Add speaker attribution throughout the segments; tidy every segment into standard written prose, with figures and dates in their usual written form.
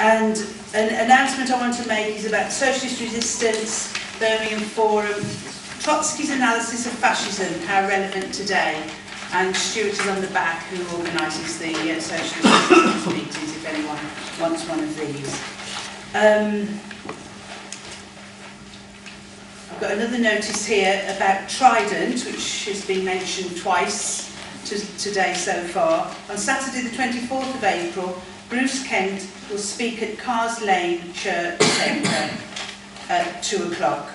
Speaker 1: And an announcement I want to make is about socialist resistance, Birmingham Forum, Trotsky's analysis of fascism, how relevant today, and Stuart is on the back, who organises the socialist resistance meetings, if anyone wants one of these. I've got another notice here about Trident, which has been mentioned twice today so far. On Saturday the 24th of April, Bruce Kent will speak at Cars Lane Church Centre at 2 o'clock,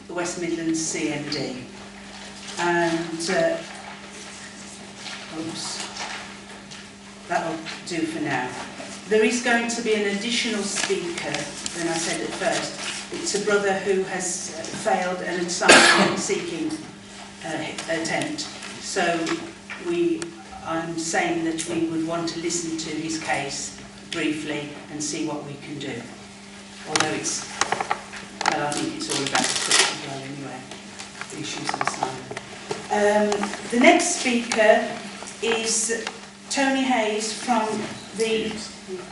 Speaker 1: the West Midlands CMD. And, oops, that'll do for now. There is going to be an additional speaker than I said at first. It's a brother who has failed an asylum-seeking attempt. So I'm saying that we would want to listen to his case briefly and see what we can do. Although it's, well, I think it's all about the quick as well anyway, the issues of asylum. The next speaker is Tony Hayes from the,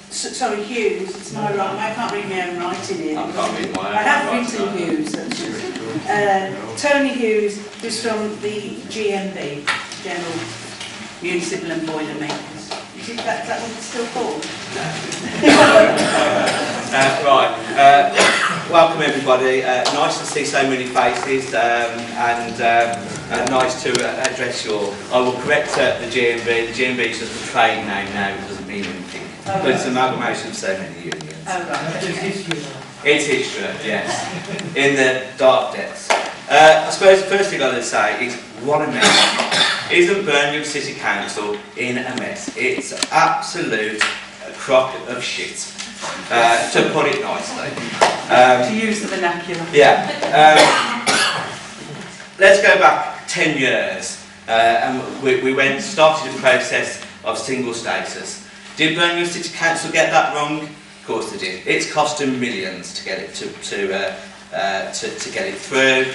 Speaker 1: sorry, Hughes, it's my wrong, I can't read my own writing here.
Speaker 2: I can't read my own.
Speaker 1: I have written Hughes, actually. Tony Hughes, who's from the GMB, General Municipal and Boiler Makers. Is that what it's still called?
Speaker 2: Right. Welcome everybody. Nice to see so many faces and nice to address you all. I will correct the GMB. The GMB is just a trade name now, it doesn't mean anything.
Speaker 1: Oh,
Speaker 2: but it's an amalgamation of so many unions.
Speaker 1: Oh, right. Okay.
Speaker 3: It's history now.
Speaker 2: It's history, yes. In the dark depths. I suppose the first thing I've got to say is, what a mess. Isn't Birmingham City Council in a mess? It's absolute crock of shit, to put it nicely.
Speaker 1: To use the vernacular.
Speaker 2: Yeah. Let's go back 10 years, and we started a process of single status. Did Birmingham City Council get that wrong? Of course they did. It's cost them millions to get it to get it through.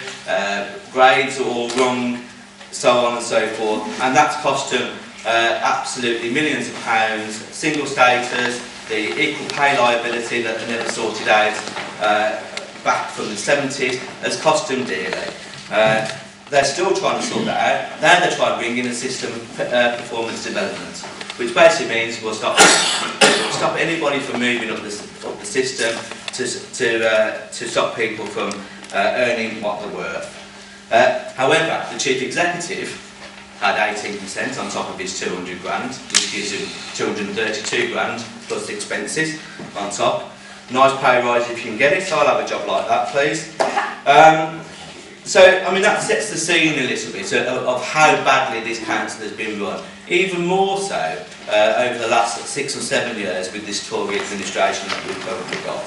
Speaker 2: Grades are all wrong, so on and so forth, and that's cost them absolutely millions of pounds. Single status, the equal pay liability that they never sorted out back from the 70s has cost them dearly. They're still trying to sort that out. Now they're trying to bring in a system of performance development, which basically means we'll stop anybody from moving up the system to stop people from earning what they're worth. However, the chief executive had 18% on top of his 200 grand, which gives him 232 grand plus expenses on top. Nice pay rise if you can get it, so I'll have a job like that, please. So, I mean, that sets the scene a little bit of how badly this council has been run. Even more so over the last 6 or 7 years with this Tory administration that we've currently got.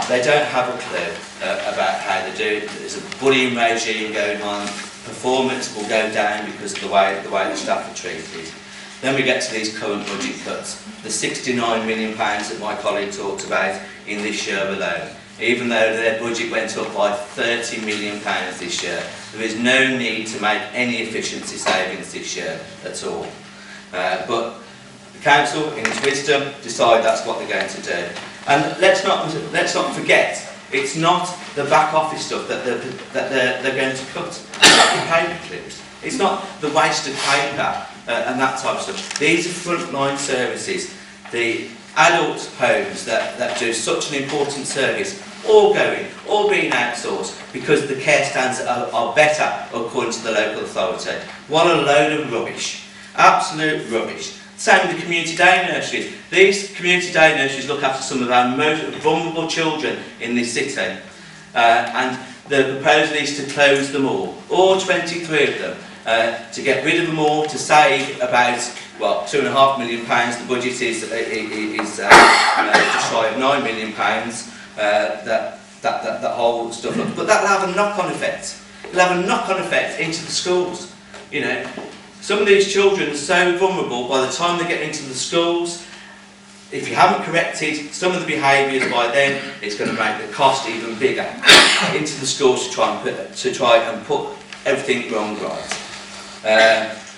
Speaker 2: They don't have a clue about how they do it. There's a bullying regime going on. Performance will go down because of the way the staff are treated. Then we get to these current budget cuts. The £69 million that my colleague talked about in this year alone. Even though their budget went up by £30 million this year, there is no need to make any efficiency savings this year at all. But the council, in its wisdom, decide that's what they're going to do. And let's not forget, it's not the back office stuff that they're going to cut. It's not the paper clips. It's not the waste of paper and that type of stuff. These are frontline services. The adult homes that do such an important service, all being outsourced because the care standards are better according to the local authority. What a load of rubbish. Absolute rubbish. Same with the community day nurseries. These community day nurseries look after some of our most vulnerable children in this city. And the proposal is to close them all 23 of them, to get rid of them all, to save about, well, £2.5 million. The budget is just shy of £9 million. That whole stuff. But that will have a knock-on effect. It'll have a knock-on effect into the schools. You know, some of these children are so vulnerable by the time they get into the schools. If you haven't corrected some of the behaviours by then, it's going to make the cost even bigger into the schools to try and put everything wrong right.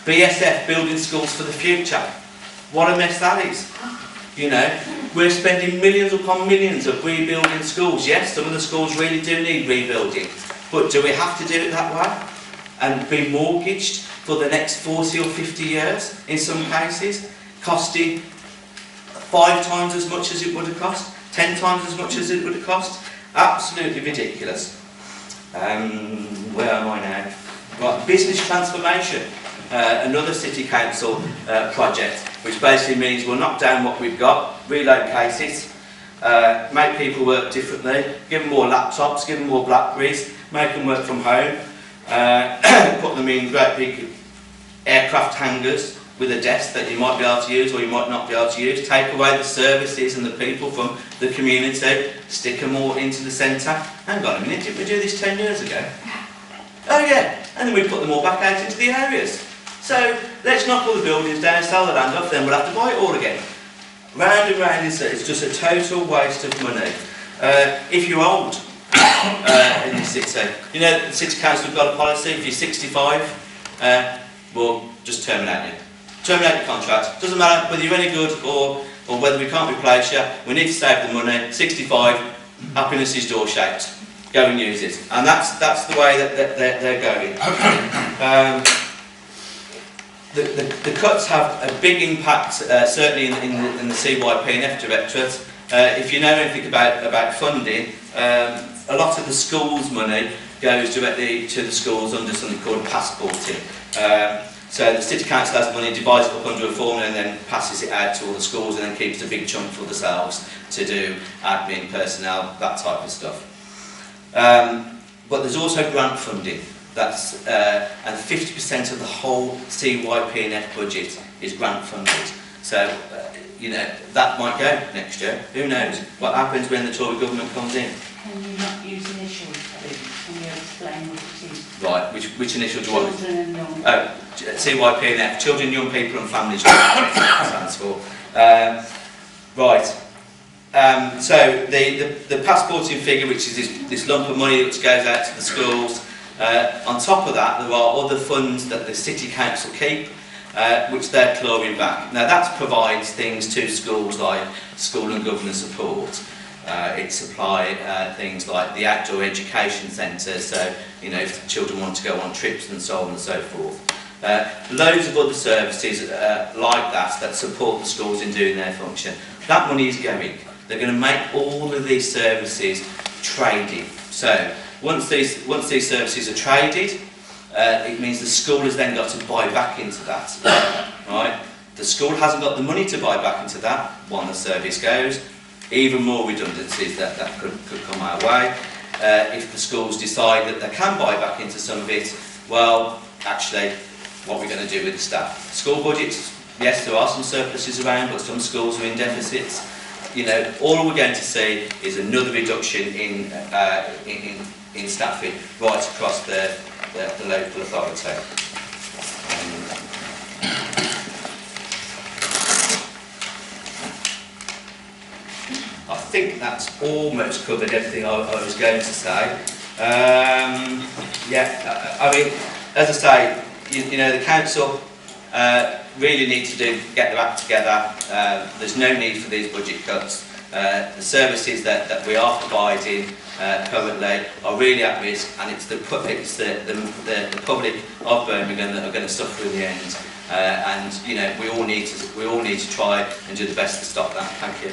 Speaker 2: BSF, building schools for the future. What a mess that is. You know, we're spending millions upon millions of rebuilding schools. Yes, some of the schools really do need rebuilding, but do we have to do it that way and be mortgaged for the next 40 or 50 years in some cases, costing 5 times as much as it would have cost, 10 times as much as it would have cost? Absolutely ridiculous. Where am I now? Right, business transformation. Another city council project, which basically means we'll knock down what we've got, relocate it, make people work differently, give them more laptops, give them more Blackberries, make them work from home, put them in great big aircraft hangars with a desk that you might be able to use or you might not be able to use, take away the services and the people from the community, stick them all into the centre. Hang on a minute, did we do this 10 years ago? Oh yeah, and then we put them all back out into the areas. So let's knock all the buildings down, sell the land off, then we'll have to buy it all again. Round and round, it's just a total waste of money. If you're old in this city, you know the city council have got a policy, if you're 65, we'll just terminate you. Terminate your contract. Doesn't matter whether you're any good or whether we can't replace you, we need to save the money. 65, happiness is door-shaped. Go and use it. And that's the way that they're going. The cuts have a big impact, certainly in the CYP&F Directorate. If you know anything about funding, a lot of the schools' money goes directly to the schools under something called passporting. So the City Council has money, divides it up under a formula and then passes it out to all the schools and then keeps a big chunk for themselves to do admin, personnel, that type of stuff. But there's also grant funding. That's and 50% of the whole CYP&F budget is grant funded. So you know that might go next year. Who knows? What happens when the Tory government comes in?
Speaker 1: Can you not use initials? Can you explain what it is?
Speaker 2: Right. Which initial do you want?
Speaker 1: Children and young.
Speaker 2: Oh, CYP&F, Children, Young People and Families. Stands for. Right. So the passporting figure, which is this lump of money which goes out to the schools. On top of that, there are other funds that the City Council keep, which they're clawing back. Now that provides things to schools like school and governance support. It supplies things like the outdoor education centre, so you know if children want to go on trips and so on and so forth. Loads of other services like that support the schools in doing their function. That money is going. They're going to make all of these services trading. So once these services are traded, it means the school has then got to buy back into that. Right? The school hasn't got the money to buy back into that. When the service goes, even more redundancies that could come our way. If the schools decide that they can buy back into some of it, well, actually, what are we going to do with the staff? School budgets, yes, there are some surpluses around, but some schools are in deficits. You know, all we're going to see is another reduction in staffing right across the local authority. I think that's almost covered everything I was going to say. Yeah, I mean, as I say, you know, the council really need to get their act together. There's no need for these budget cuts. The services that we are providing currently are really at risk, and it's the public of Birmingham that are going to suffer in the end. And you know, we all need to try and do the best to stop that. Thank you.